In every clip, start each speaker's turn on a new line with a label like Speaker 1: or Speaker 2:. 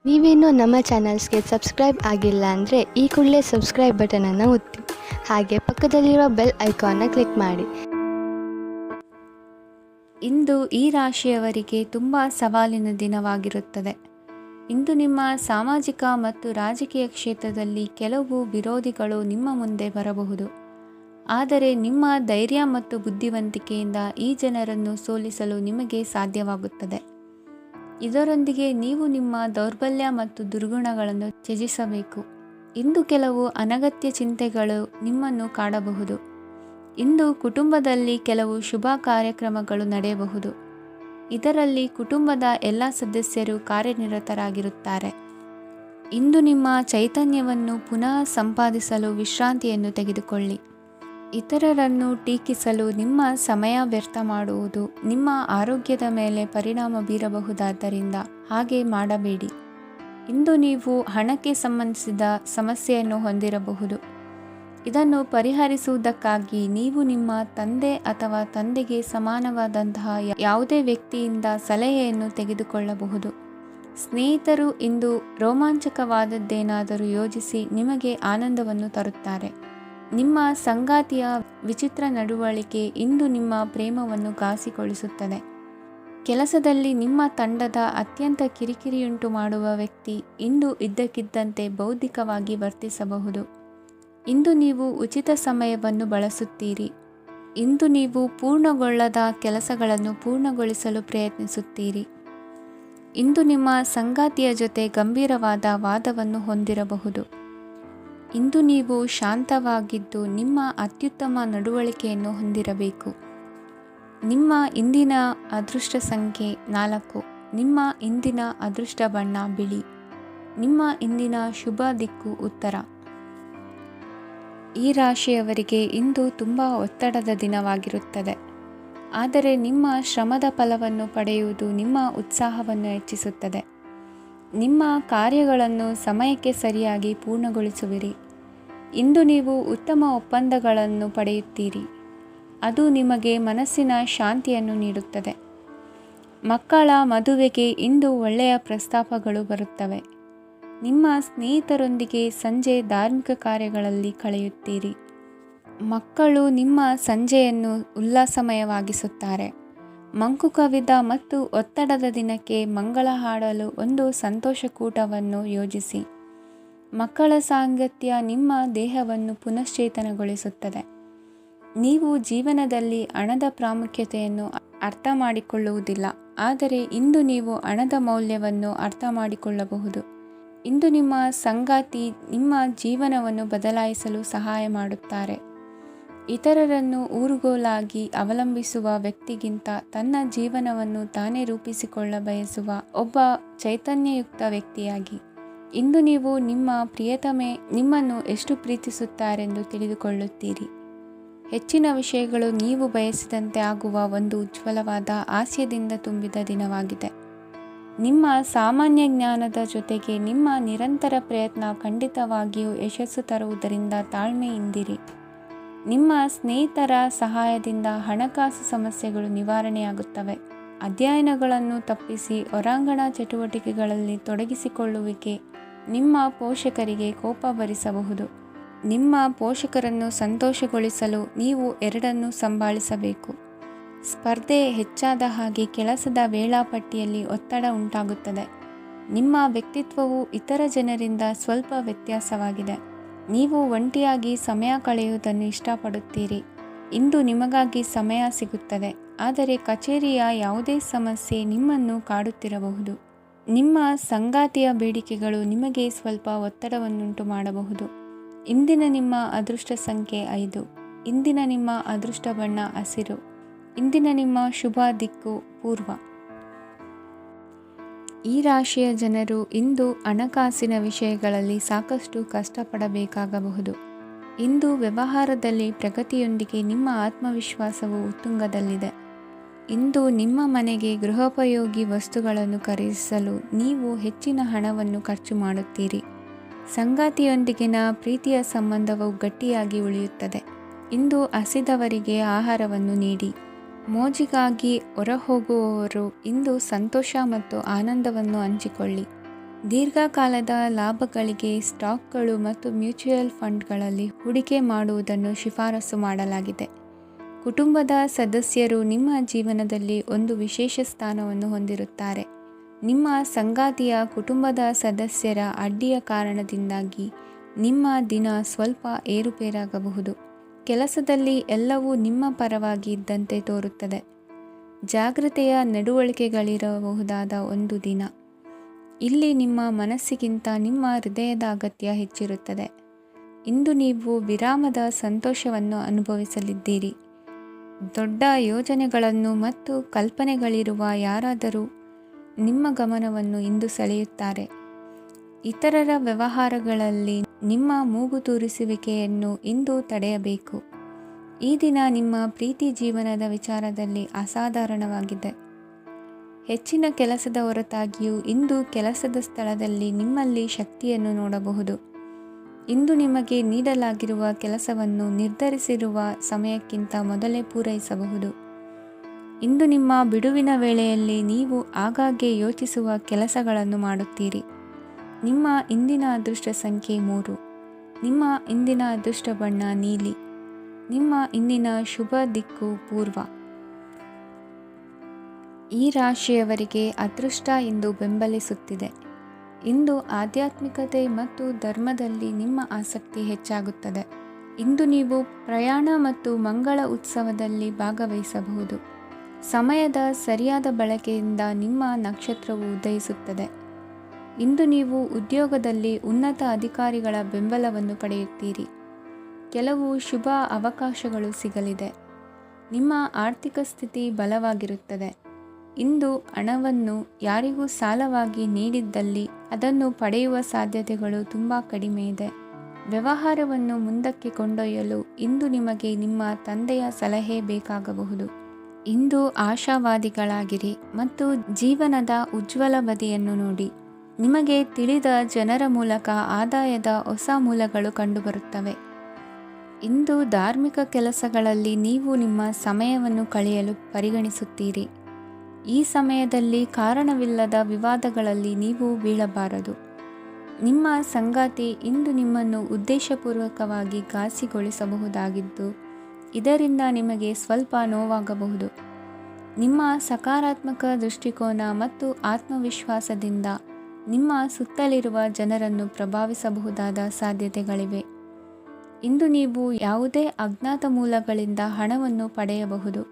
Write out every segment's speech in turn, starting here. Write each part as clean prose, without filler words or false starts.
Speaker 1: ನೀವೇನೂ ನಮ್ಮ ಚಾನಲ್ಸ್ಗೆ ಸಬ್ಸ್ಕ್ರೈಬ್ ಆಗಿಲ್ಲ ಅಂದರೆ ಈ ಕೂಡಲೇ ಸಬ್ಸ್ಕ್ರೈಬ್ ಬಟನನ್ನು ಒತ್ತಿ, ಹಾಗೆ ಪಕ್ಕದಲ್ಲಿರುವ ಬೆಲ್ ಐಕಾನ್ನ ಕ್ಲಿಕ್ ಮಾಡಿ.
Speaker 2: ಇಂದು ಈ ರಾಶಿಯವರಿಗೆ ತುಂಬ ಸವಾಲಿನ ದಿನವಾಗಿರುತ್ತದೆ. ಇಂದು ನಿಮ್ಮ ಸಾಮಾಜಿಕ ಮತ್ತು ರಾಜಕೀಯ ಕ್ಷೇತ್ರದಲ್ಲಿ ಕೆಲವು ವಿರೋಧಿಗಳು ನಿಮ್ಮ ಮುಂದೆ ಬರಬಹುದು. ಆದರೆ ನಿಮ್ಮ ಧೈರ್ಯ ಮತ್ತು ಬುದ್ಧಿವಂತಿಕೆಯಿಂದ ಈ ಜನರನ್ನು ಸೋಲಿಸಲು ನಿಮಗೆ ಸಾಧ್ಯವಾಗುತ್ತದೆ. ಇದರೊಂದಿಗೆ ನೀವು ನಿಮ್ಮ ದೌರ್ಬಲ್ಯ ಮತ್ತು ದುರ್ಗುಣಗಳನ್ನು ತ್ಯಜಿಸಬೇಕು. ಇಂದು ಕೆಲವು ಅನಗತ್ಯ ಚಿಂತೆಗಳು ನಿಮ್ಮನ್ನು ಕಾಡಬಹುದು. ಇಂದು ಕುಟುಂಬದಲ್ಲಿ ಕೆಲವು ಶುಭ ಕಾರ್ಯಕ್ರಮಗಳು ನಡೆಯಬಹುದು. ಇದರಲ್ಲಿ ಕುಟುಂಬದ ಎಲ್ಲ ಸದಸ್ಯರು ಕಾರ್ಯನಿರತರಾಗಿರುತ್ತಾರೆ. ಇಂದು ನಿಮ್ಮ ಚೈತನ್ಯವನ್ನು ಪುನಃ ಸಂಪಾದಿಸಲು ವಿಶ್ರಾಂತಿಯನ್ನು ತೆಗೆದುಕೊಳ್ಳಿ. ಇತರರನ್ನು ಟೀಕಿಸಲು ನಿಮ್ಮ ಸಮಯ ವ್ಯರ್ಥ ಮಾಡುವುದು ನಿಮ್ಮ ಆರೋಗ್ಯದ ಮೇಲೆ ಪರಿಣಾಮ ಬೀರಬಹುದಾದ್ದರಿಂದ ಹಾಗೆ ಮಾಡಬೇಡಿ. ಇಂದು ನೀವು ಹಣಕ್ಕೆ ಸಂಬಂಧಿಸಿದ ಸಮಸ್ಯೆಯನ್ನು ಹೊಂದಿರಬಹುದು. ಇದನ್ನು ಪರಿಹರಿಸುವುದಕ್ಕಾಗಿ ನೀವು ನಿಮ್ಮ ತಂದೆ ಅಥವಾ ತಂದೆಗೆ ಸಮಾನವಾದಂತಹ ಯಾವುದೇ ವ್ಯಕ್ತಿಯಿಂದ ಸಲಹೆಯನ್ನು ತೆಗೆದುಕೊಳ್ಳಬಹುದು. ಸ್ನೇಹಿತರು ಇಂದು ರೋಮಾಂಚಕವಾದದ್ದೇನಾದರೂ ಯೋಜಿಸಿ ನಿಮಗೆ ಆನಂದವನ್ನು ತರುತ್ತಾರೆ. ನಿಮ್ಮ ಸಂಗಾತಿಯ ವಿಚಿತ್ರ ನಡವಳಿಕೆ ಇಂದು ನಿಮ್ಮ ಪ್ರೇಮವನ್ನು ಘಾಸಿಗೊಳಿಸುತ್ತದೆ. ಕೆಲಸದಲ್ಲಿ ನಿಮ್ಮ ತಂಡದ ಅತ್ಯಂತ ಕಿರಿಕಿರಿಯುಂಟು ಮಾಡುವ ವ್ಯಕ್ತಿ ಇಂದು ಇದ್ದಕ್ಕಿದ್ದಂತೆ ಬೌದ್ಧಿಕವಾಗಿ ವರ್ತಿಸಬಹುದು. ಇಂದು ನೀವು ಉಚಿತ ಸಮಯವನ್ನು ಬಳಸುತ್ತೀರಿ. ಇಂದು ನೀವು ಪೂರ್ಣಗೊಳ್ಳದ ಕೆಲಸಗಳನ್ನು ಪೂರ್ಣಗೊಳಿಸಲು ಪ್ರಯತ್ನಿಸುತ್ತೀರಿ. ಇಂದು ನಿಮ್ಮ ಸಂಗಾತಿಯ ಜೊತೆ ಗಂಭೀರವಾದ ವಾದವನ್ನು ಹೊಂದಿರಬಹುದು. ಇಂದು ನೀವು ಶಾಂತವಾಗಿದ್ದು ನಿಮ್ಮ ಅತ್ಯುತ್ತಮ ನಡವಳಿಕೆಯನ್ನು ಹೊಂದಿರಬೇಕು. ನಿಮ್ಮ ಇಂದಿನ ಅದೃಷ್ಟ ಸಂಖ್ಯೆ 4. ನಿಮ್ಮ ಇಂದಿನ ಅದೃಷ್ಟ ಬಣ್ಣ ಬಿಳಿ. ನಿಮ್ಮ ಇಂದಿನ ಶುಭ ದಿಕ್ಕು ಉತ್ತರ. ಈ ರಾಶಿಯವರಿಗೆ ಇಂದು ತುಂಬ ಒತ್ತಡದ ದಿನವಾಗಿರುತ್ತದೆ. ಆದರೆ ನಿಮ್ಮ ಶ್ರಮದ ಫಲವನ್ನು ಪಡೆಯುವುದು ನಿಮ್ಮ ಉತ್ಸಾಹವನ್ನು ಹೆಚ್ಚಿಸುತ್ತದೆ. ನಿಮ್ಮ ಕಾರ್ಯಗಳನ್ನು ಸಮಯಕ್ಕೆ ಸರಿಯಾಗಿ ಪೂರ್ಣಗೊಳಿಸುವಿರಿ. ಇಂದು ನೀವು ಉತ್ತಮ ಒಪ್ಪಂದಗಳನ್ನು ಪಡೆಯುತ್ತೀರಿ. ಅದು ನಿಮಗೆ ಮನಸ್ಸಿನ ಶಾಂತಿಯನ್ನು ನೀಡುತ್ತದೆ. ಮಕ್ಕಳ ಮದುವೆಗೆ ಇಂದು ಒಳ್ಳೆಯ ಪ್ರಸ್ತಾಪಗಳು ಬರುತ್ತವೆ. ನಿಮ್ಮ ಸ್ನೇಹಿತರೊಂದಿಗೆ ಸಂಜೆ ಧಾರ್ಮಿಕ ಕಾರ್ಯಗಳಲ್ಲಿ ಕಳೆಯುತ್ತೀರಿ. ಮಕ್ಕಳು ನಿಮ್ಮ ಸಂಜೆಯನ್ನು ಉಲ್ಲಾಸಮಯವಾಗಿಸುತ್ತಾರೆ. ಮಂಕು ಕವಿದ ಮತ್ತು ಒತ್ತಡದ ದಿನಕ್ಕೆ ಮಂಗಳ ಹಾಡಲು ಒಂದು ಸಂತೋಷಕೂಟವನ್ನು ಯೋಜಿಸಿ. ಮಕ್ಕಳ ಸಾಂಗತ್ಯ ನಿಮ್ಮ ದೇಹವನ್ನು ಪುನಶ್ಚೇತನಗೊಳಿಸುತ್ತದೆ. ನೀವು ಜೀವನದಲ್ಲಿ ಹಣದ ಪ್ರಾಮುಖ್ಯತೆಯನ್ನು ಅರ್ಥ ಮಾಡಿಕೊಳ್ಳುವುದಿಲ್ಲ, ಆದರೆ ಇಂದು ನೀವು ಹಣದ ಮೌಲ್ಯವನ್ನು ಅರ್ಥ ಮಾಡಿಕೊಳ್ಳಬಹುದು. ಇಂದು ನಿಮ್ಮ ಸಂಗಾತಿ ನಿಮ್ಮ ಜೀವನವನ್ನು ಬದಲಾಯಿಸಲು ಸಹಾಯ ಮಾಡುತ್ತಾರೆ. ಇತರರನ್ನು ಊರುಗೋಲಾಗಿ ಅವಲಂಬಿಸುವ ವ್ಯಕ್ತಿಗಿಂತ ತನ್ನ ಜೀವನವನ್ನು ತಾನೇ ರೂಪಿಸಿಕೊಳ್ಳ ಬಯಸುವ ಒಬ್ಬ ಚೈತನ್ಯಯುಕ್ತ ವ್ಯಕ್ತಿಯಾಗಿ. ಇಂದು ನೀವು ನಿಮ್ಮ ಪ್ರಿಯತಮೆ ನಿಮ್ಮನ್ನು ಎಷ್ಟು ಪ್ರೀತಿಸುತ್ತಾರೆಂದು ತಿಳಿದುಕೊಳ್ಳುತ್ತೀರಿ. ಹೆಚ್ಚಿನ ವಿಷಯಗಳು ನೀವು ಬಯಸಿದಂತೆ ಆಗುವ ಒಂದು ಉಜ್ವಲವಾದ ಹಾಸ್ಯದಿಂದ ತುಂಬಿದ ದಿನವಾಗಿದೆ. ನಿಮ್ಮ ಸಾಮಾನ್ಯ ಜ್ಞಾನದ ಜೊತೆಗೆ ನಿಮ್ಮ ನಿರಂತರ ಪ್ರಯತ್ನ ಖಂಡಿತವಾಗಿಯೂ ಯಶಸ್ಸು ತರುವುದರಿಂದ ತಾಳ್ಮೆಯಿಂದಿರಿ. ನಿಮ್ಮ ಸ್ನೇಹಿತರ ಸಹಾಯದಿಂದ ಹಣಕಾಸು ಸಮಸ್ಯೆಗಳು ನಿವಾರಣೆಯಾಗುತ್ತವೆ. ಅಧ್ಯಯನಗಳನ್ನು ತಪ್ಪಿಸಿ ಹೊರಾಂಗಣ ಚಟುವಟಿಕೆಗಳಲ್ಲಿ ತೊಡಗಿಸಿಕೊಳ್ಳುವಿಕೆ ನಿಮ್ಮ ಪೋಷಕರಿಗೆ ಕೋಪ ಭರಿಸಬಹುದು. ನಿಮ್ಮ ಪೋಷಕರನ್ನು ಸಂತೋಷಗೊಳಿಸಲು ನೀವು ಎರಡನ್ನೂ ಸಂಭಾಳಿಸಬೇಕು. ಸ್ಪರ್ಧೆ ಹೆಚ್ಚಾದ ಹಾಗೆ ಕೆಲಸದ ವೇಳಾಪಟ್ಟಿಯಲ್ಲಿ ಒತ್ತಡ ಉಂಟಾಗುತ್ತದೆ. ನಿಮ್ಮ ವ್ಯಕ್ತಿತ್ವವು ಇತರ ಜನರಿಂದ ಸ್ವಲ್ಪ ವ್ಯತ್ಯಾಸವಾಗಿದೆ. ನೀವು ಒಂಟಿಯಾಗಿ ಸಮಯ ಕಳೆಯುವುದನ್ನು ಇಷ್ಟಪಡುತ್ತೀರಿ. ಇಂದು ನಿಮಗಾಗಿ ಸಮಯ ಸಿಗುತ್ತದೆ, ಆದರೆ ಕಚೇರಿಯ ಯಾವುದೇ ಸಮಸ್ಯೆ ನಿಮ್ಮನ್ನು ಕಾಡುತ್ತಿರಬಹುದು. ನಿಮ್ಮ ಸಂಗಾತಿಯ ಬೇಡಿಕೆಗಳು ನಿಮಗೆ ಸ್ವಲ್ಪ ಒತ್ತಡವನ್ನುಂಟು ಮಾಡಬಹುದು. ಇಂದಿನ ನಿಮ್ಮ ಅದೃಷ್ಟ ಸಂಖ್ಯೆ 5. ಇಂದಿನ ನಿಮ್ಮ ಅದೃಷ್ಟ ಬಣ್ಣ ಹಸಿರು. ಇಂದಿನ ನಿಮ್ಮ ಶುಭ ದಿಕ್ಕು ಪೂರ್ವ. ಈ ರಾಶಿಯ ಜನರು ಇಂದು ಹಣಕಾಸಿನ ವಿಷಯಗಳಲ್ಲಿ ಸಾಕಷ್ಟು ಕಷ್ಟಪಡಬೇಕಾಗಬಹುದು. ಇಂದು ವ್ಯವಹಾರದಲ್ಲಿ ಪ್ರಗತಿಯೊಂದಿಗೆ ನಿಮ್ಮ ಆತ್ಮವಿಶ್ವಾಸವು ಉತ್ತುಂಗದಲ್ಲಿದೆ. ಇಂದು ನಿಮ್ಮ ಮನೆಗೆ ಗೃಹೋಪಯೋಗಿ ವಸ್ತುಗಳನ್ನು ಖರೀದಿಸಲು ನೀವು ಹೆಚ್ಚಿನ ಹಣವನ್ನು ಖರ್ಚು ಮಾಡುತ್ತೀರಿ. ಸಂಗಾತಿಯೊಂದಿಗಿನ ಪ್ರೀತಿಯ ಸಂಬಂಧವು ಗಟ್ಟಿಯಾಗಿ ಉಳಿಯುತ್ತದೆ. ಇಂದು ಹಸಿದವರಿಗೆ ಆಹಾರವನ್ನು ನೀಡಿ. ಮೋಜಿಗಾಗಿ ಹೊರಹೋಗುವವರು ಇಂದು ಸಂತೋಷ ಮತ್ತು ಆನಂದವನ್ನು ಹಂಚಿಕೊಳ್ಳಿ. ದೀರ್ಘಕಾಲದ ಲಾಭಗಳಿಗೆ ಸ್ಟಾಕ್ಗಳು ಮತ್ತು ಮ್ಯೂಚುವಲ್ ಫಂಡ್ಗಳಲ್ಲಿ ಹೂಡಿಕೆ ಮಾಡುವುದನ್ನು ಶಿಫಾರಸು ಮಾಡಲಾಗಿದೆ. ಕುಟುಂಬದ ಸದಸ್ಯರು ನಿಮ್ಮ ಜೀವನದಲ್ಲಿ ಒಂದು ವಿಶೇಷ ಸ್ಥಾನವನ್ನು ಹೊಂದಿರುತ್ತಾರೆ. ನಿಮ್ಮ ಸಂಗಾತಿಯ ಕುಟುಂಬದ ಸದಸ್ಯರ ಅಡ್ಡಿಯ ಕಾರಣದಿಂದಾಗಿ ನಿಮ್ಮ ದಿನ ಸ್ವಲ್ಪ ಏರುಪೇರಾಗಬಹುದು. ಕೆಲಸದಲ್ಲಿ ಎಲ್ಲವೂ ನಿಮ್ಮ ಪರವಾಗಿ ಇದ್ದಂತೆ ತೋರುತ್ತದೆ. ಜಾಗ್ರತೆಯ ನಡವಳಿಕೆಗಳಿರಬಹುದಾದ ಒಂದು ದಿನ. ಇಲ್ಲಿ ನಿಮ್ಮ ಮನಸ್ಸಿಗಿಂತ ನಿಮ್ಮ ಹೃದಯದ ಅಗತ್ಯ ಹೆಚ್ಚಿರುತ್ತದೆ. ಇಂದು ನೀವು ವಿರಾಮದ ಸಂತೋಷವನ್ನು ಅನುಭವಿಸಲಿದ್ದೀರಿ. ದೊಡ್ಡ ಯೋಜನೆಗಳನ್ನು ಮತ್ತು ಕಲ್ಪನೆಗಳಿರುವ ಯಾರಾದರೂ ನಿಮ್ಮ ಗಮನವನ್ನು ಇಂದು ಸೆಳೆಯುತ್ತಾರೆ. ಇತರರ ವ್ಯವಹಾರಗಳಲ್ಲಿ ನಿಮ್ಮ ಮೂಗು ತೂರಿಸುವಿಕೆಯನ್ನು ಇಂದು ತಡೆಯಬೇಕು. ಈ ದಿನ ನಿಮ್ಮ ಪ್ರೀತಿ ಜೀವನದ ವಿಚಾರದಲ್ಲಿ ಅಸಾಧಾರಣವಾಗಿದೆ. ಹೆಚ್ಚಿನ ಕೆಲಸದ ಹೊರತಾಗಿಯೂ ಇಂದು ಕೆಲಸದ ಸ್ಥಳದಲ್ಲಿ ನಿಮ್ಮಲ್ಲಿ ಶಕ್ತಿಯನ್ನು ನೋಡಬಹುದು. ಇಂದು ನಿಮಗೆ ನೀಡಲಾಗಿರುವ ಕೆಲಸವನ್ನು ನಿರ್ಧರಿಸಿರುವ ಸಮಯಕ್ಕಿಂತ ಮೊದಲೇ ಪೂರೈಸಬಹುದು. ಇಂದು ನಿಮ್ಮ ಬಿಡುವಿನ ವೇಳೆಯಲ್ಲಿ ನೀವು ಆಗಾಗ್ಗೆ ಯೋಚಿಸುವ ಕೆಲಸಗಳನ್ನು ಮಾಡುತ್ತೀರಿ. ನಿಮ್ಮ ಇಂದಿನ ಅದೃಷ್ಟ ಸಂಖ್ಯೆ 3. ನಿಮ್ಮ ಇಂದಿನ ಅದೃಷ್ಟ ಬಣ್ಣ ನೀಲಿ. ನಿಮ್ಮ ಇಂದಿನ ಶುಭ ದಿಕ್ಕು ಪೂರ್ವ. ಈ ರಾಶಿಯವರಿಗೆ ಅದೃಷ್ಟ ಇಂದು ಬೆಂಬಲಿಸುತ್ತಿದೆ. ಇಂದು ಆಧ್ಯಾತ್ಮಿಕತೆ ಮತ್ತು ಧರ್ಮದಲ್ಲಿ ನಿಮ್ಮ ಆಸಕ್ತಿ ಹೆಚ್ಚಾಗುತ್ತದೆ. ಇಂದು ನೀವು ಪ್ರಯಾಣ ಮತ್ತು ಮಂಗಳ ಉತ್ಸವದಲ್ಲಿ ಭಾಗವಹಿಸಬಹುದು. ಸಮಯದ ಸರಿಯಾದ ಬಳಕೆಯಿಂದ ನಿಮ್ಮ ನಕ್ಷತ್ರವು ಉದಯಿಸುತ್ತದೆ. ಇಂದು ನೀವು ಉದ್ಯೋಗದಲ್ಲಿ ಉನ್ನತ ಅಧಿಕಾರಿಗಳ ಬೆಂಬಲವನ್ನು ಪಡೆಯುತ್ತೀರಿ. ಕೆಲವು ಶುಭ ಅವಕಾಶಗಳು ಸಿಗಲಿದೆ. ನಿಮ್ಮ ಆರ್ಥಿಕ ಸ್ಥಿತಿ ಬಲವಾಗಿರುತ್ತದೆ. ಇಂದು ಹಣವನ್ನು ಯಾರಿಗೂ ಸಾಲವಾಗಿ ನೀಡಿದ್ದಲ್ಲಿ ಅದನ್ನು ಪಡೆಯುವ ಸಾಧ್ಯತೆಗಳು ತುಂಬ ಕಡಿಮೆ ಇದೆ. ವ್ಯವಹಾರವನ್ನು ಮುಂದಕ್ಕೆ ಕೊಂಡೊಯ್ಯಲು ಇಂದು ನಿಮಗೆ ನಿಮ್ಮ ತಂದೆಯ ಸಲಹೆ ಬೇಕಾಗಬಹುದು. ಇಂದು ಆಶಾವಾದಿಗಳಾಗಿರಿ ಮತ್ತು ಜೀವನದ ಉಜ್ವಲ ಬದಿಯನ್ನು ನೋಡಿ. ನಿಮಗೆ ತಿಳಿದ ಜನರ ಮೂಲಕ ಆದಾಯದ ಹೊಸ ಮೂಲಗಳು ಕಂಡುಬರುತ್ತವೆ. ಇಂದು ಧಾರ್ಮಿಕ ಕೆಲಸಗಳಲ್ಲಿ ನೀವು ನಿಮ್ಮ ಸಮಯವನ್ನು ಕಳೆಯಲು ಪರಿಗಣಿಸುತ್ತೀರಿ. ಈ ಸಮಯದಲ್ಲಿ ಕಾರಣವಿಲ್ಲದ ವಿವಾದಗಳಲ್ಲಿ ನೀವು ಬೀಳಬಾರದು. ನಿಮ್ಮ ಸಂಗಾತಿ ಇಂದು ನಿಮ್ಮನ್ನು ಉದ್ದೇಶಪೂರ್ವಕವಾಗಿ ಘಾಸಿಗೊಳಿಸಬಹುದಾಗಿದ್ದು, ಇದರಿಂದ ನಿಮಗೆ ಸ್ವಲ್ಪ ನೋವಾಗಬಹುದು. ನಿಮ್ಮ ಸಕಾರಾತ್ಮಕ ದೃಷ್ಟಿಕೋನ ಮತ್ತು ಆತ್ಮವಿಶ್ವಾಸದಿಂದ ನಿಮ್ಮ ಸುತ್ತಲಿರುವ ಜನರನ್ನು ಪ್ರಭಾವಿಸಬಹುದಾದ ಸಾಧ್ಯತೆಗಳಿವೆ. ಇಂದು ನೀವು ಯಾವುದೇ ಅಜ್ಞಾತ ಮೂಲಗಳಿಂದ ಹಣವನ್ನು ಪಡೆಯಬಹುದು.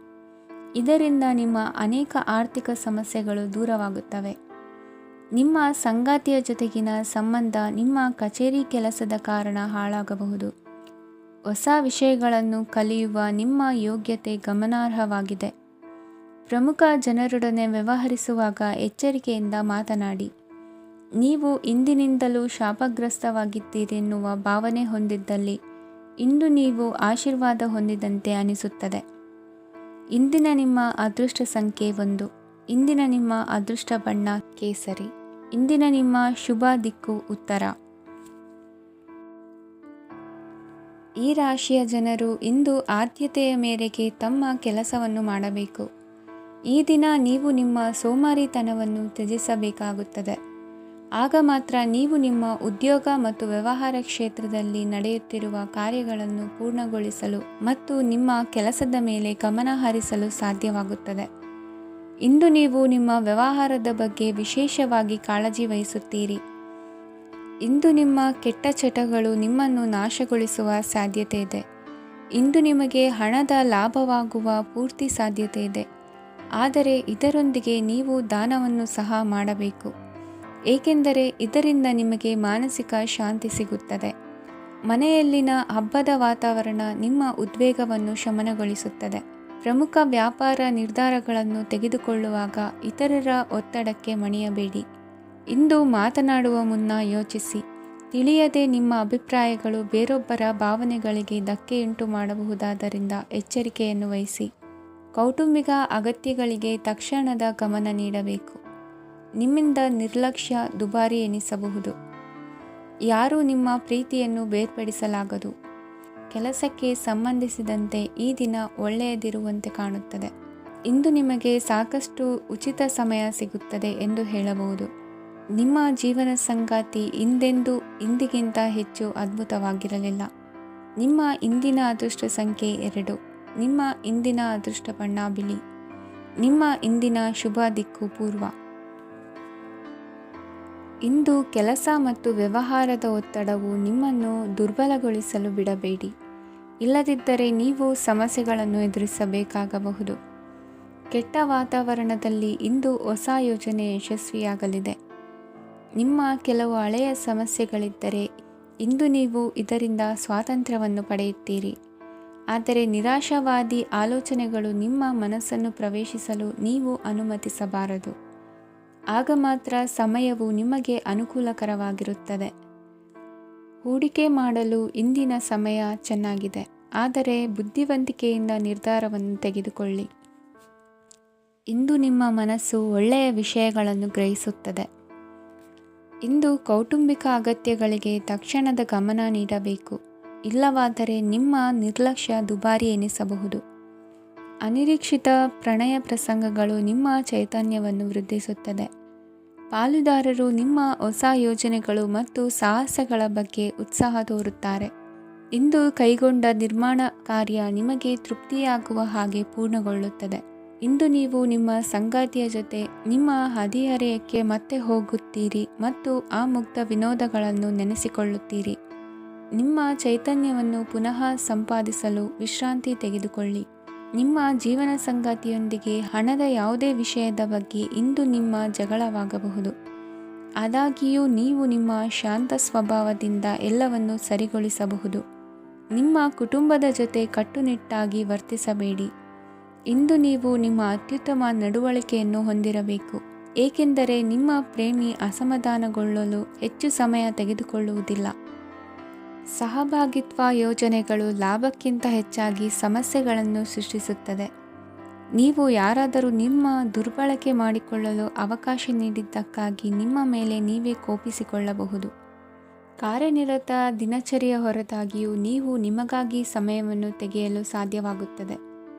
Speaker 2: ಇದರಿಂದ ನಿಮ್ಮ ಅನೇಕ ಆರ್ಥಿಕ ಸಮಸ್ಯೆಗಳು ದೂರವಾಗುತ್ತವೆ. ನಿಮ್ಮ ಸಂಗಾತಿಯ ಜೊತೆಗಿನ ಸಂಬಂಧ ನಿಮ್ಮ ಕಚೇರಿ ಕೆಲಸದ ಕಾರಣ ಹಾಳಾಗಬಹುದು. ಹೊಸ ವಿಷಯಗಳನ್ನು ಕಲಿಯುವ ನಿಮ್ಮ ಯೋಗ್ಯತೆ ಗಮನಾರ್ಹವಾಗಿದೆ. ಪ್ರಮುಖ ಜನರೊಡನೆ ವ್ಯವಹರಿಸುವಾಗ ಎಚ್ಚರಿಕೆಯಿಂದ ಮಾತನಾಡಿ. ನೀವು ಇಂದಿನಿಂದಲೂ ಶಾಪಗ್ರಸ್ತವಾಗಿದ್ದೀರೆನ್ನುವ ಭಾವನೆ ಹೊಂದಿದ್ದಲ್ಲಿ ಇಂದು ನೀವು ಆಶೀರ್ವಾದ ಹೊಂದಿದಂತೆ ಅನಿಸುತ್ತದೆ. ಇಂದಿನ ನಿಮ್ಮ ಅದೃಷ್ಟ ಸಂಖ್ಯೆ 1. ಇಂದಿನ ನಿಮ್ಮ ಅದೃಷ್ಟ ಬಣ್ಣ ಕೇಸರಿ. ಇಂದಿನ ನಿಮ್ಮ ಶುಭ ದಿಕ್ಕು ಉತ್ತರ. ಈ ರಾಶಿಯ ಜನರು ಇಂದು ಆದ್ಯತೆಯ ಮೇರೆಗೆ ತಮ್ಮ ಕೆಲಸವನ್ನು ಮಾಡಬೇಕು. ಈ ದಿನ ನೀವು ನಿಮ್ಮ ಸೋಮಾರಿತನವನ್ನು ತ್ಯಜಿಸಬೇಕಾಗುತ್ತದೆ. ಆಗ ಮಾತ್ರ ನೀವು ನಿಮ್ಮ ಉದ್ಯೋಗ ಮತ್ತು ವ್ಯವಹಾರ ಕ್ಷೇತ್ರದಲ್ಲಿ ನಡೆಯುತ್ತಿರುವ ಕಾರ್ಯಗಳನ್ನು ಪೂರ್ಣಗೊಳಿಸಲು ಮತ್ತು ನಿಮ್ಮ ಕೆಲಸದ ಮೇಲೆ ಗಮನ ಹರಿಸಲು ಸಾಧ್ಯವಾಗುತ್ತದೆ. ಇಂದು ನೀವು ನಿಮ್ಮ ವ್ಯವಹಾರದ ಬಗ್ಗೆ ವಿಶೇಷವಾಗಿ ಕಾಳಜಿ ವಹಿಸುತ್ತೀರಿ. ಇಂದು ನಿಮ್ಮ ಕೆಟ್ಟ ಚಟಗಳು ನಿಮ್ಮನ್ನು ನಾಶಗೊಳಿಸುವ ಸಾಧ್ಯತೆ ಇದೆ. ಇಂದು ನಿಮಗೆ ಹಣದ ಲಾಭವಾಗುವ ಪೂರ್ತಿ ಸಾಧ್ಯತೆ ಇದೆ. ಆದರೆ ಇದರೊಂದಿಗೆ ನೀವು ದಾನವನ್ನು ಸಹ ಮಾಡಬೇಕು, ಏಕೆಂದರೆ ಇದರಿಂದ ನಿಮಗೆ ಮಾನಸಿಕ ಶಾಂತಿ ಸಿಗುತ್ತದೆ. ಮನೆಯಲ್ಲಿನ ಹಬ್ಬದ ವಾತಾವರಣ ನಿಮ್ಮ ಉದ್ವೇಗವನ್ನು ಶಮನಗೊಳಿಸುತ್ತದೆ. ಪ್ರಮುಖ ವ್ಯಾಪಾರ ನಿರ್ಧಾರಗಳನ್ನು ತೆಗೆದುಕೊಳ್ಳುವಾಗ ಇತರರ ಒತ್ತಡಕ್ಕೆ ಮಣಿಯಬೇಡಿ. ಇಂದು ಮಾತನಾಡುವ ಮುನ್ನ ಯೋಚಿಸಿ. ತಿಳಿಯದೆ ನಿಮ್ಮ ಅಭಿಪ್ರಾಯಗಳು ಬೇರೊಬ್ಬರ ಭಾವನೆಗಳಿಗೆ ಧಕ್ಕೆಯುಂಟು ಮಾಡಬಹುದಾದ್ದರಿಂದ ಎಚ್ಚರಿಕೆಯನ್ನು ವಹಿಸಿ. ಕೌಟುಂಬಿಕ ಅಗತ್ಯಗಳಿಗೆ ತಕ್ಷಣದ ಗಮನ ನೀಡಬೇಕು. ನಿಮ್ಮಿಂದ ನಿರ್ಲಕ್ಷ್ಯ ದುಬಾರಿ ಎನಿಸಬಹುದು. ಯಾರೂ ನಿಮ್ಮ ಪ್ರೀತಿಯನ್ನು ಬೇರ್ಪಡಿಸಲಾಗದು. ಕೆಲಸಕ್ಕೆ ಸಂಬಂಧಿಸಿದಂತೆ ಈ ದಿನ ಒಳ್ಳೆಯದಿರುವಂತೆ ಕಾಣುತ್ತದೆ. ಇಂದು ನಿಮಗೆ ಸಾಕಷ್ಟು ಉಚಿತ ಸಮಯ ಸಿಗುತ್ತದೆ ಎಂದು ಹೇಳಬಹುದು. ನಿಮ್ಮ ಜೀವನ ಸಂಗಾತಿ ಇಂದಿಗಿಂತ ಹೆಚ್ಚು ಅದ್ಭುತವಾಗಿರಲಿಲ್ಲ. ನಿಮ್ಮ ಇಂದಿನ ಅದೃಷ್ಟ ಸಂಖ್ಯೆ 2. ನಿಮ್ಮ ಇಂದಿನ ಅದೃಷ್ಟ ಬಣ್ಣ ಬಿಳಿ. ನಿಮ್ಮ ಇಂದಿನ ಶುಭ ದಿಕ್ಕು ಪೂರ್ವ. ಇಂದು ಕೆಲಸ ಮತ್ತು ವ್ಯವಹಾರದ ಒತ್ತಡವು ನಿಮ್ಮನ್ನು ದುರ್ಬಲಗೊಳಿಸಲು ಬಿಡಬೇಡಿ. ಇಲ್ಲದಿದ್ದರೆ ನೀವು ಸಮಸ್ಯೆಗಳನ್ನು ಎದುರಿಸಬೇಕಾಗಬಹುದು. ಕೆಟ್ಟ ವಾತಾವರಣದಲ್ಲಿ ಇಂದು ಹೊಸ ಯೋಜನೆ ಯಶಸ್ವಿಯಾಗಲಿದೆ. ನಿಮ್ಮ ಕೆಲವು ಹಳೆಯ ಸಮಸ್ಯೆಗಳಿದ್ದರೆ ಇಂದು ನೀವು ಇದರಿಂದ ಸ್ವಾತಂತ್ರ್ಯವನ್ನು ಪಡೆಯುತ್ತೀರಿ. ಆದರೆ ನಿರಾಶಾವಾದಿ ಆಲೋಚನೆಗಳು ನಿಮ್ಮ ಮನಸ್ಸನ್ನು ಪ್ರವೇಶಿಸಲು ನೀವು ಅನುಮತಿಸಬಾರದು. ಆಗ ಮಾತ್ರ ಸಮಯವು ನಿಮಗೆ ಅನುಕೂಲಕರವಾಗಿರುತ್ತದೆ. ಹೂಡಿಕೆ ಮಾಡಲು ಇಂದಿನ ಸಮಯ ಚೆನ್ನಾಗಿದೆ, ಆದರೆ ಬುದ್ಧಿವಂತಿಕೆಯಿಂದ ನಿರ್ಧಾರವನ್ನು ತೆಗೆದುಕೊಳ್ಳಿ. ಇಂದು ನಿಮ್ಮ ಮನಸ್ಸು ಒಳ್ಳೆಯ ವಿಷಯಗಳನ್ನು ಗ್ರಹಿಸುತ್ತದೆ. ಇಂದು ಕೌಟುಂಬಿಕ ಅಗತ್ಯಗಳಿಗೆ ತಕ್ಷಣದ ಗಮನ ನೀಡಬೇಕು. ಇಲ್ಲವಾದರೆ ನಿಮ್ಮ ನಿರ್ಲಕ್ಷ್ಯ ದುಬಾರಿ ಎನಿಸಬಹುದು. ಅನಿರೀಕ್ಷಿತ ಪ್ರಣಯ ಪ್ರಸಂಗಗಳು ನಿಮ್ಮ ಚೈತನ್ಯವನ್ನು ವೃದ್ಧಿಸುತ್ತದೆ. ಪಾಲುದಾರರು ನಿಮ್ಮ ಹೊಸ ಯೋಜನೆಗಳು ಮತ್ತು ಸಾಹಸಗಳ ಬಗ್ಗೆ ಉತ್ಸಾಹ ತೋರುತ್ತಾರೆ. ಇಂದು ಕೈಗೊಂಡ ನಿರ್ಮಾಣ ಕಾರ್ಯ ನಿಮಗೆ ತೃಪ್ತಿಯಾಗುವ ಹಾಗೆ ಪೂರ್ಣಗೊಳ್ಳುತ್ತದೆ. ಇಂದು ನೀವು ನಿಮ್ಮ ಸಂಗಾತಿಯ ಜೊತೆ ನಿಮ್ಮ ಹದಿಹರೆಯಕ್ಕೆ ಮತ್ತೆ ಹೋಗುತ್ತೀರಿ ಮತ್ತು ಆ ಮುಗ್ಧ ವಿನೋದಗಳನ್ನು ನೆನೆಸಿಕೊಳ್ಳುತ್ತೀರಿ. ನಿಮ್ಮ ಚೈತನ್ಯವನ್ನು ಪುನಃ ಸಂಪಾದಿಸಲು ವಿಶ್ರಾಂತಿ ತೆಗೆದುಕೊಳ್ಳಿ. ನಿಮ್ಮ ಜೀವನ ಸಂಗಾತಿಯೊಂದಿಗೆ ಹಣದ ಯಾವುದೇ ವಿಷಯದ ಬಗ್ಗೆ ಇಂದು ನಿಮ್ಮ ಜಗಳವಾಗಬಹುದು. ಆದಾಗ್ಯೂ ನೀವು ನಿಮ್ಮ ಶಾಂತ ಸ್ವಭಾವದಿಂದ ಎಲ್ಲವನ್ನು ಸರಿಗೊಳಿಸಬಹುದು. ನಿಮ್ಮ ಕುಟುಂಬದ ಜೊತೆ ಕಟ್ಟುನಿಟ್ಟಾಗಿ ವರ್ತಿಸಬೇಡಿ. ಇಂದು ನೀವು ನಿಮ್ಮ ಅತ್ಯುತ್ತಮ ನಡವಳಿಕೆಯನ್ನು ಹೊಂದಿರಬೇಕು, ಏಕೆಂದರೆ ನಿಮ್ಮ ಪ್ರೇಮಿ ಅಸಮಾಧಾನಗೊಳ್ಳಲು ಹೆಚ್ಚು ಸಮಯ ತೆಗೆದುಕೊಳ್ಳುವುದಿಲ್ಲ. ಸಹಭಾಗಿತ್ವ ಯೋಜನೆಗಳು ಲಾಭಕ್ಕಿಂತ ಹೆಚ್ಚಾಗಿ ಸಮಸ್ಯೆಗಳನ್ನು ಸೃಷ್ಟಿಸುತ್ತದೆ. ನೀವು ಯಾರಾದರೂ ನಿಮ್ಮ ದುರ್ಬಳಕೆ ಮಾಡಿಕೊಳ್ಳಲು ಅವಕಾಶ ನೀಡಿದ್ದಕ್ಕಾಗಿ ನಿಮ್ಮ ಮೇಲೆ ನೀವೇ ಕೋಪಿಸಿಕೊಳ್ಳಬಹುದು. ಕಾರ್ಯನಿರತ ದಿನಚರಿಯ ಹೊರತಾಗಿಯೂ ನೀವು ನಿಮಗಾಗಿ ಸಮಯವನ್ನು ತೆಗೆಯಲು ಸಾಧ್ಯವಾಗುತ್ತದೆ.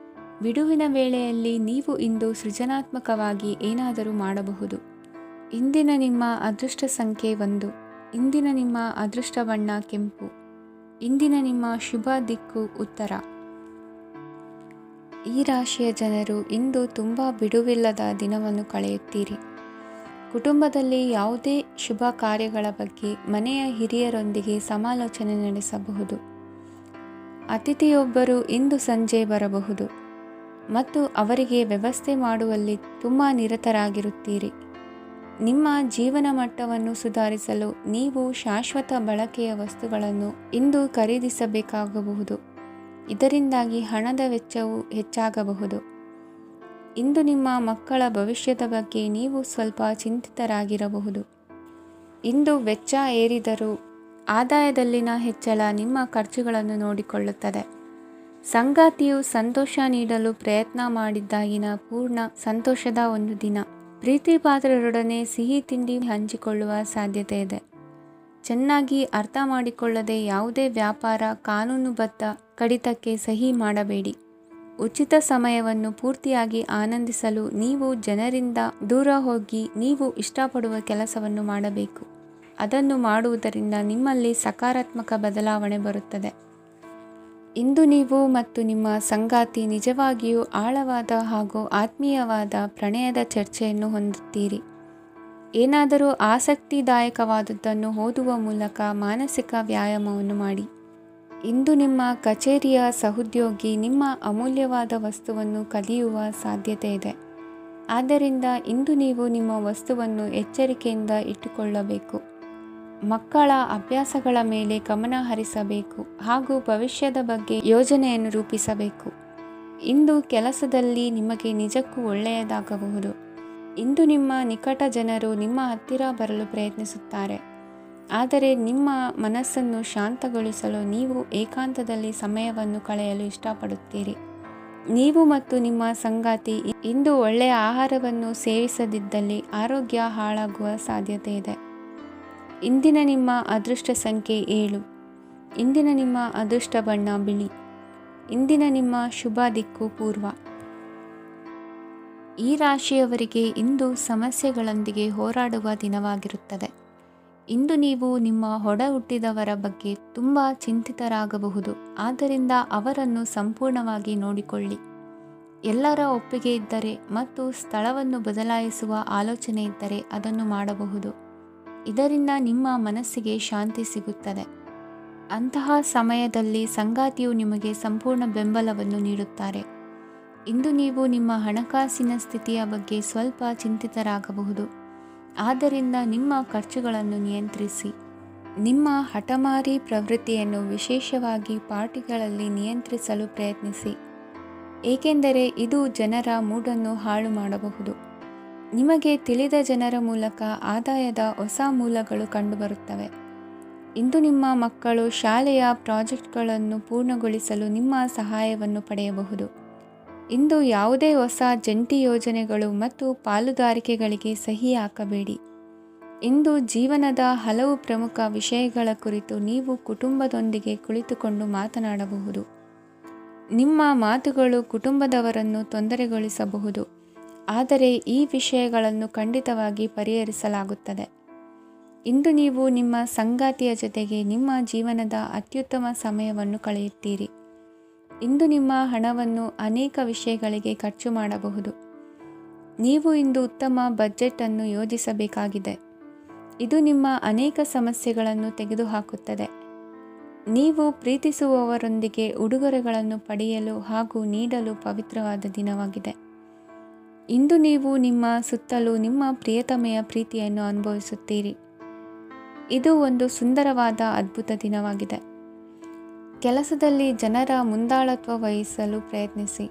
Speaker 2: ಬಿಡುವಿನ ವೇಳೆಯಲ್ಲಿ ನೀವು ಇಂದು ಸೃಜನಾತ್ಮಕವಾಗಿ ಏನಾದರೂ ಮಾಡಬಹುದು. ಇಂದಿನ ನಿಮ್ಮ ಅದೃಷ್ಟ ಸಂಖ್ಯೆ 1. ಇಂದಿನ ನಿಮ್ಮ ಅದೃಷ್ಟ ಬಣ್ಣ ಕೆಂಪು. ಇಂದಿನ ನಿಮ್ಮ ಶುಭ ದಿಕ್ಕು ಉತ್ತರ. ಈ ರಾಶಿಯ ಜನರು ಇಂದು ತುಂಬ ಬಿಡುವಿಲ್ಲದ ದಿನವನ್ನು ಕಳೆಯುತ್ತೀರಿ. ಕುಟುಂಬದಲ್ಲಿ ಯಾವುದೇ ಶುಭ ಕಾರ್ಯಗಳ ಬಗ್ಗೆ ಮನೆಯ ಹಿರಿಯರೊಂದಿಗೆ ಸಮಾಲೋಚನೆ ನಡೆಸಬಹುದು. ಅತಿಥಿಯೊಬ್ಬರು ಇಂದು ಸಂಜೆ ಬರಬಹುದು ಮತ್ತು ಅವರಿಗೆ ವ್ಯವಸ್ಥೆ ಮಾಡುವಲ್ಲಿ ತುಂಬ ನಿರತರಾಗಿರುತ್ತೀರಿ. ನಿಮ್ಮ ಜೀವನ ಮಟ್ಟವನ್ನು ಸುಧಾರಿಸಲು ನೀವು ಶಾಶ್ವತ ಬಳಕೆಯ ವಸ್ತುಗಳನ್ನು ಇಂದು ಖರೀದಿಸಬೇಕಾಗಬಹುದು. ಇದರಿಂದಾಗಿ ಹಣದ ವೆಚ್ಚವು ಹೆಚ್ಚಾಗಬಹುದು. ಇಂದು ನಿಮ್ಮ ಮಕ್ಕಳ ಭವಿಷ್ಯದ ಬಗ್ಗೆ ನೀವು ಸ್ವಲ್ಪ ಚಿಂತಿತರಾಗಿರಬಹುದು. ಇಂದು ವೆಚ್ಚ ಏರಿದರೂ ಆದಾಯದಲ್ಲಿನ ಹೆಚ್ಚಳ ನಿಮ್ಮ ಖರ್ಚುಗಳನ್ನು ನೋಡಿಕೊಳ್ಳುತ್ತದೆ. ಸಂಗಾತಿಯು ಸಂತೋಷ ನೀಡಲು ಪ್ರಯತ್ನ ಮಾಡಿದ್ದಾಗಿನ ಪೂರ್ಣ ಸಂತೋಷದ ಒಂದು ದಿನ. ಪ್ರೀತಿ ಪಾತ್ರರೊಡನೆ ಸಿಹಿ ತಿಂಡಿ ಹಂಚಿಕೊಳ್ಳುವ ಸಾಧ್ಯತೆ ಇದೆ. ಚೆನ್ನಾಗಿ ಅರ್ಥ ಮಾಡಿಕೊಳ್ಳದೆ ಯಾವುದೇ ವ್ಯಾಪಾರ ಕಾನೂನುಬದ್ಧ ಕಡಿತಕ್ಕೆ ಸಹಿ ಮಾಡಬೇಡಿ. ಉಚಿತ ಸಮಯವನ್ನು ಪೂರ್ತಿಯಾಗಿ ಆನಂದಿಸಲು ನೀವು ಜನರಿಂದ ದೂರ ಹೋಗಿ ನೀವು ಇಷ್ಟಪಡುವ ಕೆಲಸವನ್ನು ಮಾಡಬೇಕು. ಅದನ್ನು ಮಾಡುವುದರಿಂದ ನಿಮ್ಮಲ್ಲಿ ಸಕಾರಾತ್ಮಕ ಬದಲಾವಣೆ ಬರುತ್ತದೆ. ಇಂದು ನೀವು ಮತ್ತು ನಿಮ್ಮ ಸಂಗಾತಿ ನಿಜವಾಗಿಯೂ ಆಳವಾದ ಹಾಗೂ ಆತ್ಮೀಯವಾದ ಪ್ರಣಯದ ಚರ್ಚೆಯನ್ನು ಹೊಂದುತ್ತೀರಿ. ಏನಾದರೂ ಆಸಕ್ತಿದಾಯಕವಾದುದನ್ನು ಓದುವ ಮೂಲಕ ಮಾನಸಿಕ ವ್ಯಾಯಾಮವನ್ನು ಮಾಡಿ. ಇಂದು ನಿಮ್ಮ ಕಚೇರಿಯ ಸಹೋದ್ಯೋಗಿ ನಿಮ್ಮ ಅಮೂಲ್ಯವಾದ ವಸ್ತುವನ್ನು ಕದಿಯುವ ಸಾಧ್ಯತೆ ಇದೆ. ಆದ್ದರಿಂದ ಇಂದು ನೀವು ನಿಮ್ಮ ವಸ್ತುವನ್ನು ಎಚ್ಚರಿಕೆಯಿಂದ ಇಟ್ಟುಕೊಳ್ಳಬೇಕು. ಮಕ್ಕಳ ಅಭ್ಯಾಸಗಳ ಮೇಲೆ ಗಮನ ಹರಿಸಬೇಕು ಹಾಗೂ ಭವಿಷ್ಯದ ಬಗ್ಗೆ ಯೋಜನೆಯನ್ನು ರೂಪಿಸಬೇಕು. ಇಂದು ಕೆಲಸದಲ್ಲಿ ನಿಮಗೆ ನಿಜಕ್ಕೂ ಒಳ್ಳೆಯದಾಗಬಹುದು. ಇಂದು ನಿಮ್ಮ ನಿಕಟ ಜನರು ನಿಮ್ಮ ಹತ್ತಿರ ಬರಲು ಪ್ರಯತ್ನಿಸುತ್ತಾರೆ. ಆದರೆ ನಿಮ್ಮ ಮನಸ್ಸನ್ನು ಶಾಂತಗೊಳಿಸಲು ನೀವು ಏಕಾಂತದಲ್ಲಿ ಸಮಯವನ್ನು ಕಳೆಯಲು ಇಷ್ಟಪಡುತ್ತೀರಿ. ನೀವು ಮತ್ತು ನಿಮ್ಮ ಸಂಗಾತಿ ಇಂದು ಒಳ್ಳೆಯ ಆಹಾರವನ್ನು ಸೇವಿಸದಿದ್ದಲ್ಲಿ ಆರೋಗ್ಯ ಹಾಳಾಗುವ ಸಾಧ್ಯತೆ ಇದೆ. ಇಂದಿನ ನಿಮ್ಮ ಅದೃಷ್ಟ ಸಂಖ್ಯೆ 7. ಇಂದಿನ ನಿಮ್ಮ ಅದೃಷ್ಟ ಬಣ್ಣ ಬಿಳಿ. ಇಂದಿನ ನಿಮ್ಮ ಶುಭ ದಿಕ್ಕು ಪೂರ್ವ. ಈ ರಾಶಿಯವರಿಗೆ ಇಂದು ಸಮಸ್ಯೆಗಳೊಂದಿಗೆ ಹೋರಾಡುವ ದಿನವಾಗಿರುತ್ತದೆ. ಇಂದು ನೀವು ನಿಮ್ಮ ಒಡ ಹುಟ್ಟಿದವರ ಬಗ್ಗೆ ತುಂಬ ಚಿಂತಿತರಾಗಬಹುದು. ಆದ್ದರಿಂದ ಅವರನ್ನು ಸಂಪೂರ್ಣವಾಗಿ ನೋಡಿಕೊಳ್ಳಿ. ಎಲ್ಲರ ಒಪ್ಪಿಗೆ ಇದ್ದರೆ ಮತ್ತು ಸ್ಥಳವನ್ನು ಬದಲಾಯಿಸುವ ಆಲೋಚನೆ ಇದ್ದರೆ ಅದನ್ನು ಮಾಡಬಹುದು. ಇದರಿಂದ ನಿಮ್ಮ ಮನಸ್ಸಿಗೆ ಶಾಂತಿ ಸಿಗುತ್ತದೆ. ಅಂತಹ ಸಮಯದಲ್ಲಿ ಸಂಗಾತಿಯು ನಿಮಗೆ ಸಂಪೂರ್ಣ ಬೆಂಬಲವನ್ನು ನೀಡುತ್ತಾರೆ. ಇಂದು ನೀವು ನಿಮ್ಮ ಹಣಕಾಸಿನ ಸ್ಥಿತಿಯ ಬಗ್ಗೆ ಸ್ವಲ್ಪ ಚಿಂತಿತರಾಗಬಹುದು. ಆದ್ದರಿಂದ ನಿಮ್ಮ ಖರ್ಚುಗಳನ್ನು ನಿಯಂತ್ರಿಸಿ. ನಿಮ್ಮ ಹಠಮಾರಿ ಪ್ರವೃತ್ತಿಯನ್ನು ವಿಶೇಷವಾಗಿ ಪಾರ್ಟಿಗಳಲ್ಲಿ ನಿಯಂತ್ರಿಸಲು ಪ್ರಯತ್ನಿಸಿ, ಏಕೆಂದರೆ ಇದು ಜನರ ಮೂಡನ್ನು ಹಾಳು ಮಾಡಬಹುದು. ನಿಮಗೆ ತಿಳಿದ ಜನರ ಮೂಲಕ ಆದಾಯದ ಹೊಸ ಮೂಲಗಳು ಕಂಡುಬರುತ್ತವೆ. ಇಂದು ನಿಮ್ಮ ಮಕ್ಕಳು ಶಾಲೆಯ ಪ್ರಾಜೆಕ್ಟ್ಗಳನ್ನು ಪೂರ್ಣಗೊಳಿಸಲು ನಿಮ್ಮ ಸಹಾಯವನ್ನು ಪಡೆಯಬಹುದು. ಇಂದು ಯಾವುದೇ ಹೊಸ ಜಂಟಿ ಯೋಜನೆಗಳು ಮತ್ತು ಪಾಲುದಾರಿಕೆಗಳಿಗೆ ಸಹಿ ಹಾಕಬೇಡಿ. ಇಂದು ಜೀವನದ ಹಲವು ಪ್ರಮುಖ ವಿಷಯಗಳ ಕುರಿತು ನೀವು ಕುಟುಂಬದೊಂದಿಗೆ ಕುಳಿತುಕೊಂಡು ಮಾತನಾಡಬಹುದು. ನಿಮ್ಮ ಮಾತುಗಳು ಕುಟುಂಬದವರನ್ನು ತೊಂದರೆಗೊಳಿಸಬಹುದು, ಆದರೆ ಈ ವಿಷಯಗಳನ್ನು ಖಂಡಿತವಾಗಿ ಪರಿಹರಿಸಲಾಗುತ್ತದೆ. ಇಂದು ನೀವು ನಿಮ್ಮ ಸಂಗಾತಿಯ ಜೊತೆಗೆ ನಿಮ್ಮ ಜೀವನದ ಅತ್ಯುತ್ತಮ ಸಮಯವನ್ನು ಕಳೆಯುತ್ತೀರಿ. ಇಂದು ನಿಮ್ಮ ಹಣವನ್ನು ಅನೇಕ ವಿಷಯಗಳಿಗೆ ಖರ್ಚು ಮಾಡಬಹುದು. ನೀವು ಇಂದು ಉತ್ತಮ ಬಜೆಟ್ ಅನ್ನು ಯೋಜಿಸಬೇಕಾಗಿದೆ. ಇದು ನಿಮ್ಮ ಅನೇಕ ಸಮಸ್ಯೆಗಳನ್ನು ತೆಗೆದುಹಾಕುತ್ತದೆ. ನೀವು ಪ್ರೀತಿಸುವವರೊಂದಿಗೆ ಉಡುಗೊರೆಗಳನ್ನು ಪಡೆಯಲು ಹಾಗೂ ನೀಡಲು ಪವಿತ್ರವಾದ ದಿನವಾಗಿದೆ. ಇಂದು ನೀವು ನಿಮ್ಮ ಸುತ್ತಲೂ ನಿಮ್ಮ ಪ್ರಿಯತಮೆಯ ಪ್ರೀತಿಯನ್ನು ಅನುಭವಿಸುತ್ತೀರಿ. ಇದು ಒಂದು ಸುಂದರವಾದ ಅದ್ಭುತ ದಿನವಾಗಿದೆ. ಕೆಲಸದಲ್ಲಿ ಜನರ ಮುಂದಾಳತ್ವ ವಹಿಸಲು ಪ್ರಯತ್ನಿಸಿ.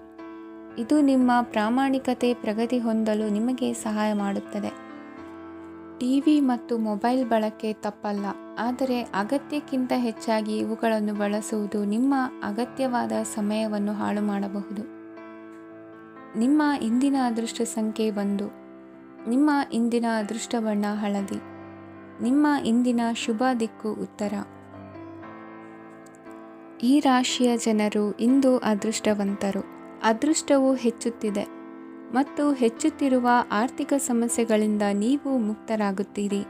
Speaker 2: ಇದು ನಿಮ್ಮ ಪ್ರಾಮಾಣಿಕತೆ ಪ್ರಗತಿ ಹೊಂದಲು ನಿಮಗೆ ಸಹಾಯ ಮಾಡುತ್ತದೆ. ಟಿವಿ ಮತ್ತು ಮೊಬೈಲ್ ಬಳಕೆ ತಪ್ಪಲ್ಲ, ಆದರೆ ಅಗತ್ಯಕ್ಕಿಂತ ಹೆಚ್ಚಾಗಿ ಇವುಗಳನ್ನು ಬಳಸುವುದು ನಿಮ್ಮ ಅಗತ್ಯವಾದ ಸಮಯವನ್ನು ಹಾಳು ಮಾಡಬಹುದು. ನಿಮ್ಮ ಇಂದಿನ ಅದೃಷ್ಟ ಸಂಖ್ಯೆ 1. ನಿಮ್ಮ ಇಂದಿನ ಅದೃಷ್ಟ ಬಣ್ಣ ಹಳದಿ. ನಿಮ್ಮ ಇಂದಿನ ಶುಭ ದಿಕ್ಕು ಉತ್ತರ. ಈ ರಾಶಿಯ ಜನರು ಇಂದು ಅದೃಷ್ಟವಂತರು. ಅದೃಷ್ಟವು ಹೆಚ್ಚುತ್ತಿದೆ ಮತ್ತು ಹೆಚ್ಚುತ್ತಿರುವ ಆರ್ಥಿಕ ಸಮಸ್ಯೆಗಳಿಂದ ನೀವು ಮುಕ್ತರಾಗುತ್ತೀರಿ.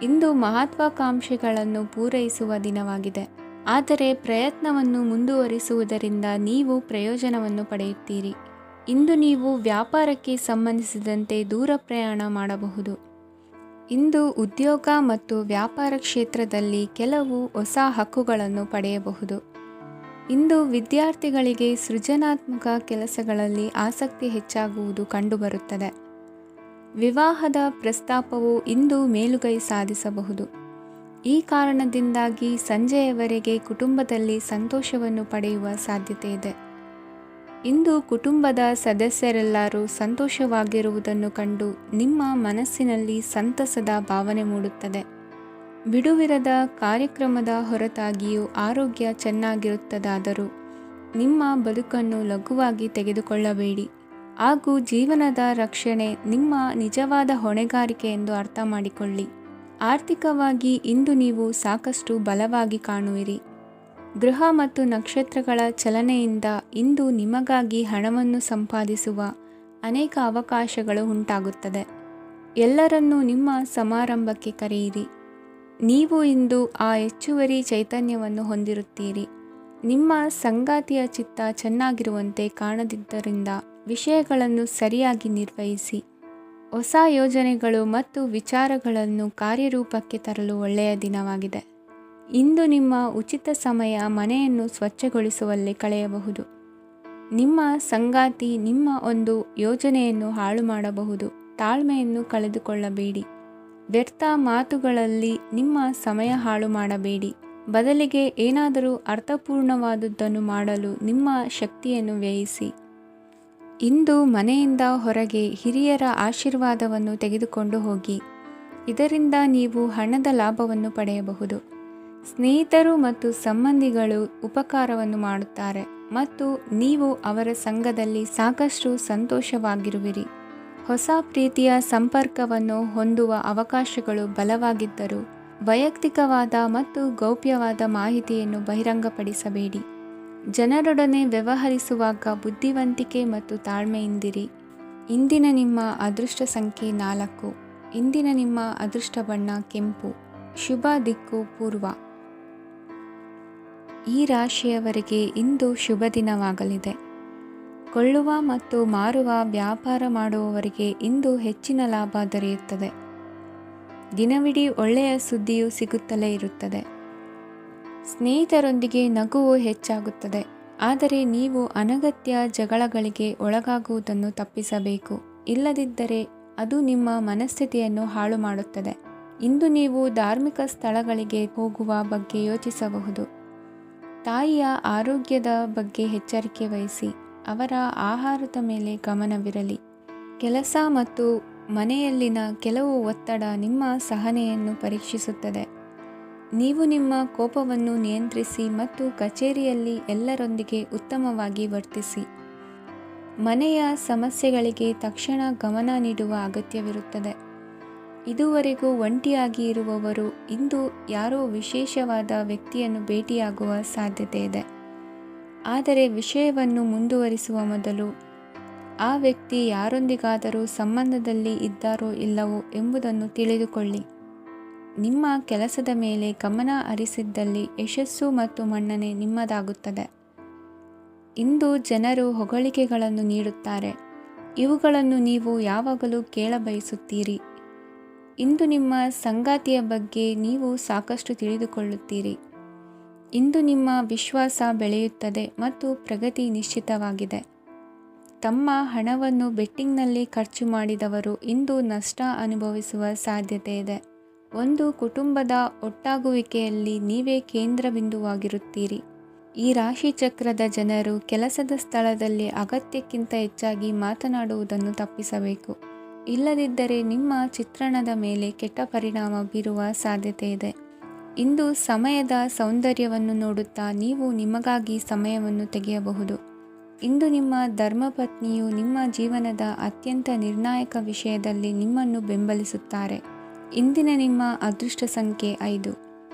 Speaker 2: ಇಂದು ಮಹತ್ವಾಕಾಂಕ್ಷೆಗಳನ್ನು ಪೂರೈಸುವ ದಿನವಾಗಿದೆ, ಆದರೆ ಪ್ರಯತ್ನವನ್ನು ಮುಂದುವರಿಸುವುದರಿಂದ ನೀವು ಪ್ರಯೋಜನವನ್ನು ಪಡೆಯುತ್ತೀರಿ. ಇಂದು ನೀವು ವ್ಯಾಪಾರಕ್ಕೆ ಸಂಬಂಧಿಸಿದಂತೆ ದೂರ ಪ್ರಯಾಣ ಮಾಡಬಹುದು. ಇಂದು ಉದ್ಯೋಗ ಮತ್ತು ವ್ಯಾಪಾರ ಕ್ಷೇತ್ರದಲ್ಲಿ ಕೆಲವು ಹೊಸ ಹಕ್ಕುಗಳನ್ನು ಪಡೆಯಬಹುದು. ಇಂದು ವಿದ್ಯಾರ್ಥಿಗಳಿಗೆ ಸೃಜನಾತ್ಮಕ ಕೆಲಸಗಳಲ್ಲಿ ಆಸಕ್ತಿ ಹೆಚ್ಚಾಗುವುದು ಕಂಡುಬರುತ್ತದೆ. ವಿವಾಹದ ಪ್ರಸ್ತಾಪವು ಇಂದು ಮೇಲುಗೈ ಸಾಧಿಸಬಹುದು. ಈ ಕಾರಣದಿಂದಾಗಿ ಸಂಜೆಯವರೆಗೆ ಕುಟುಂಬದಲ್ಲಿ ಸಂತೋಷವನ್ನು ಪಡೆಯುವ ಸಾಧ್ಯತೆ ಇದೆ. ಇಂದು ಕುಟುಂಬದ ಸದಸ್ಯರೆಲ್ಲರೂ ಸಂತೋಷವಾಗಿರುವುದನ್ನು ಕಂಡು ನಿಮ್ಮ ಮನಸ್ಸಿನಲ್ಲಿ ಸಂತಸದ ಭಾವನೆ ಮೂಡುತ್ತದೆ. ಬಿಡುವಿರದ ಕಾರ್ಯಕ್ರಮದ ಹೊರತಾಗಿಯೂ ಆರೋಗ್ಯ ಚೆನ್ನಾಗಿರುತ್ತದಾದರೂ ನಿಮ್ಮ ಬದುಕನ್ನು ಲಘುವಾಗಿ ತೆಗೆದುಕೊಳ್ಳಬೇಡಿ ಹಾಗೂ ಜೀವನದ ರಕ್ಷಣೆ ನಿಮ್ಮ ನಿಜವಾದ ಹೊಣೆಗಾರಿಕೆ ಎಂದು ಅರ್ಥ ಮಾಡಿಕೊಳ್ಳಿ. ಆರ್ಥಿಕವಾಗಿ ಇಂದು ನೀವು ಸಾಕಷ್ಟು ಬಲವಾಗಿ ಕಾಣುವಿರಿ. ಗ್ರಹ ಮತ್ತು ನಕ್ಷತ್ರಗಳ ಚಲನೆಯಿಂದ ಇಂದು ನಿಮಗಾಗಿ ಹಣವನ್ನು ಸಂಪಾದಿಸುವ ಅನೇಕ ಅವಕಾಶಗಳು ಉಂಟಾಗುತ್ತದೆ. ಎಲ್ಲರನ್ನೂ ನಿಮ್ಮ ಸಮಾರಂಭಕ್ಕೆ ಕರೆಯಿರಿ. ನೀವು ಇಂದು ಆ ಹೆಚ್ಚುವರಿ ಚೈತನ್ಯವನ್ನು ಹೊಂದಿರುತ್ತೀರಿ. ನಿಮ್ಮ ಸಂಗಾತಿಯ ಚಿತ್ತ ಚೆನ್ನಾಗಿರುವಂತೆ ಕಾಣದಿದ್ದರಿಂದ ವಿಷಯಗಳನ್ನು ಸರಿಯಾಗಿ ನಿರ್ವಹಿಸಿ. ಹೊಸ ಯೋಜನೆಗಳು ಮತ್ತು ವಿಚಾರಗಳನ್ನು ಕಾರ್ಯರೂಪಕ್ಕೆ ತರಲು ಒಳ್ಳೆಯ ದಿನವಾಗಿದೆ. ಇಂದು ನಿಮ್ಮ ಉಚಿತ ಸಮಯ ಮನೆಯನ್ನು ಸ್ವಚ್ಛಗೊಳಿಸುವಲ್ಲಿ ಕಳೆಯಬಹುದು. ನಿಮ್ಮ ಸಂಗಾತಿ ನಿಮ್ಮ ಒಂದು ಯೋಜನೆಯನ್ನು ಹಾಳು ಮಾಡಬಹುದು. ತಾಳ್ಮೆಯನ್ನು ಕಳೆದುಕೊಳ್ಳಬೇಡಿ. ವ್ಯರ್ಥ ಮಾತುಗಳಲ್ಲಿ ನಿಮ್ಮ ಸಮಯ ಹಾಳು ಮಾಡಬೇಡಿ. ಬದಲಿಗೆ ಏನಾದರೂ ಅರ್ಥಪೂರ್ಣವಾದುದನ್ನು ಮಾಡಲು ನಿಮ್ಮ ಶಕ್ತಿಯನ್ನು ವ್ಯಯಿಸಿ. ಇಂದು ಮನೆಯಿಂದ ಹೊರಗೆ ಹಿರಿಯರ ಆಶೀರ್ವಾದವನ್ನು ತೆಗೆದುಕೊಂಡು ಹೋಗಿ. ಇದರಿಂದ ನೀವು ಹಣದ ಲಾಭವನ್ನು ಪಡೆಯಬಹುದು. ಸ್ನೇಹಿತರು ಮತ್ತು ಸಂಬಂಧಿಗಳು ಉಪಕಾರವನ್ನು ಮಾಡುತ್ತಾರೆ ಮತ್ತು ನೀವು ಅವರ ಸಂಘದಲ್ಲಿ ಸಾಕಷ್ಟು ಸಂತೋಷವಾಗಿರುವಿರಿ. ಹೊಸ ಪ್ರೀತಿಯ ಸಂಪರ್ಕವನ್ನು ಹೊಂದುವ ಅವಕಾಶಗಳು ಬಲವಾಗಿದ್ದರೂ ವೈಯಕ್ತಿಕವಾದ ಮತ್ತು ಗೌಪ್ಯವಾದ ಮಾಹಿತಿಯನ್ನು ಬಹಿರಂಗಪಡಿಸಬೇಡಿ. ಜನರೊಡನೆ ವ್ಯವಹರಿಸುವಾಗ ಬುದ್ಧಿವಂತಿಕೆ ಮತ್ತು ತಾಳ್ಮೆಯಿಂದಿರಿ. ಇಂದಿನ ನಿಮ್ಮ ಅದೃಷ್ಟ ಸಂಖ್ಯೆ 4. ಇಂದಿನ ನಿಮ್ಮ ಅದೃಷ್ಟ ಬಣ್ಣ ಕೆಂಪು. ಶುಭ ದಿಕ್ಕು ಪೂರ್ವ. ಈ ರಾಶಿಯವರಿಗೆ ಇಂದು ಶುಭ ದಿನವಾಗಲಿದೆ. ಕೊಳ್ಳುವ ಮತ್ತು ಮಾರುವ ವ್ಯಾಪಾರ ಮಾಡುವವರಿಗೆ ಇಂದು ಹೆಚ್ಚಿನ ಲಾಭ ದೊರೆಯುತ್ತದೆ. ದಿನವಿಡೀ ಒಳ್ಳೆಯ ಸುದ್ದಿಯು ಸಿಗುತ್ತಲೇ ಇರುತ್ತದೆ. ಸ್ನೇಹಿತರೊಂದಿಗೆ ನಗುವು ಹೆಚ್ಚಾಗುತ್ತದೆ. ಆದರೆ ನೀವು ಅನಗತ್ಯ ಜಗಳಗಳಿಗೆ ಒಳಗಾಗುವುದನ್ನು ತಪ್ಪಿಸಬೇಕು. ಇಲ್ಲದಿದ್ದರೆ ಅದು ನಿಮ್ಮ ಮನಸ್ಥಿತಿಯನ್ನು ಹಾಳು ಮಾಡುತ್ತದೆ. ಇಂದು ನೀವು ಧಾರ್ಮಿಕ ಸ್ಥಳಗಳಿಗೆ ಹೋಗುವ ಬಗ್ಗೆ ಯೋಚಿಸಬಹುದು. ತಾಯಿಯ ಆರೋಗ್ಯದ ಬಗ್ಗೆ ಎಚ್ಚರಿಕೆ ವಹಿಸಿ. ಅವರ ಆಹಾರದ ಮೇಲೆ ಗಮನವಿರಲಿ. ಕೆಲಸ ಮತ್ತು ಮನೆಯಲ್ಲಿನ ಕೆಲವು ಒತ್ತಡ ನಿಮ್ಮ ಸಹನೆಯನ್ನು ಪರೀಕ್ಷಿಸುತ್ತದೆ. ನೀವು ನಿಮ್ಮ ಕೋಪವನ್ನು ನಿಯಂತ್ರಿಸಿ ಮತ್ತು ಕಚೇರಿಯಲ್ಲಿ ಎಲ್ಲರೊಂದಿಗೆ ಉತ್ತಮವಾಗಿ ವರ್ತಿಸಿ. ಮನೆಯ ಸಮಸ್ಯೆಗಳಿಗೆ ತಕ್ಷಣ ಗಮನ ನೀಡುವ ಅಗತ್ಯವಿರುತ್ತದೆ. ಇದುವರೆಗೂ ಒಂಟಿಯಾಗಿ ಇರುವವರು ಇಂದು ಯಾರೋ ವಿಶೇಷವಾದ ವ್ಯಕ್ತಿಯನ್ನು ಭೇಟಿಯಾಗುವ ಸಾಧ್ಯತೆ ಇದೆ. ಆದರೆ ವಿಷಯವನ್ನು ಮುಂದುವರಿಸುವ ಮೊದಲು ಆ ವ್ಯಕ್ತಿ ಯಾರೊಂದಿಗಾದರೂ ಸಂಬಂಧದಲ್ಲಿ ಇದ್ದಾರೋ ಇಲ್ಲವೋ ಎಂಬುದನ್ನು ತಿಳಿದುಕೊಳ್ಳಿ. ನಿಮ್ಮ ಕೆಲಸದ ಮೇಲೆ ಗಮನ ಹರಿಸಿದ್ದಲ್ಲಿ ಯಶಸ್ಸು ಮತ್ತು ಮನ್ನಣೆ ನಿಮ್ಮದಾಗುತ್ತದೆ. ಇಂದು ಜನರು ಹೊಗಳಿಕೆಗಳನ್ನು ನೀಡುತ್ತಾರೆ. ಇವುಗಳನ್ನು ನೀವು ಯಾವಾಗಲೂ ಕೇಳಬಯಸುತ್ತೀರಿ. ಇಂದು ನಿಮ್ಮ ಸಂಗಾತಿಯ ಬಗ್ಗೆ ನೀವು ಸಾಕಷ್ಟು ತಿಳಿದುಕೊಳ್ಳುತ್ತೀರಿ. ಇಂದು ನಿಮ್ಮ ವಿಶ್ವಾಸ ಬೆಳೆಯುತ್ತದೆ ಮತ್ತು ಪ್ರಗತಿ ನಿಶ್ಚಿತವಾಗಿದೆ. ತಮ್ಮ ಹಣವನ್ನು ಬೆಟ್ಟಿಂಗ್ನಲ್ಲಿ ಖರ್ಚು ಮಾಡಿದವರು ಇಂದು ನಷ್ಟ ಅನುಭವಿಸುವ ಸಾಧ್ಯತೆ ಇದೆ. ಒಂದು ಕುಟುಂಬದ ಒಟ್ಟಾಗುವಿಕೆಯಲ್ಲಿ ನೀವೇ ಕೇಂದ್ರ ಬಿಂದುವಾಗಿರುತ್ತೀರಿ. ಈ ರಾಶಿ ಚಕ್ರದ ಜನರು ಕೆಲಸದ ಸ್ಥಳದಲ್ಲಿ ಅಗತ್ಯಕ್ಕಿಂತ ಹೆಚ್ಚಾಗಿ ಮಾತನಾಡುವುದನ್ನು ತಪ್ಪಿಸಬೇಕು. ಇಲ್ಲದಿದ್ದರೆ ನಿಮ್ಮ ಚಿತ್ರಣದ ಮೇಲೆ ಕೆಟ್ಟ ಪರಿಣಾಮ ಬೀರುವ ಸಾಧ್ಯತೆ ಇದೆ. ಇಂದು ಸಮಯದ ಸೌಂದರ್ಯವನ್ನು ನೋಡುತ್ತಾ ನೀವು ನಿಮಗಾಗಿ ಸಮಯವನ್ನು ತೆಗೆಯಬಹುದು. ಇಂದು ನಿಮ್ಮ ಧರ್ಮಪತ್ನಿಯು ನಿಮ್ಮ ಜೀವನದ ಅತ್ಯಂತ ನಿರ್ಣಾಯಕ ವಿಷಯದಲ್ಲಿ ನಿಮ್ಮನ್ನು ಬೆಂಬಲಿಸುತ್ತಾರೆ. ಇಂದಿನ ನಿಮ್ಮ ಅದೃಷ್ಟ ಸಂಖ್ಯೆ 5.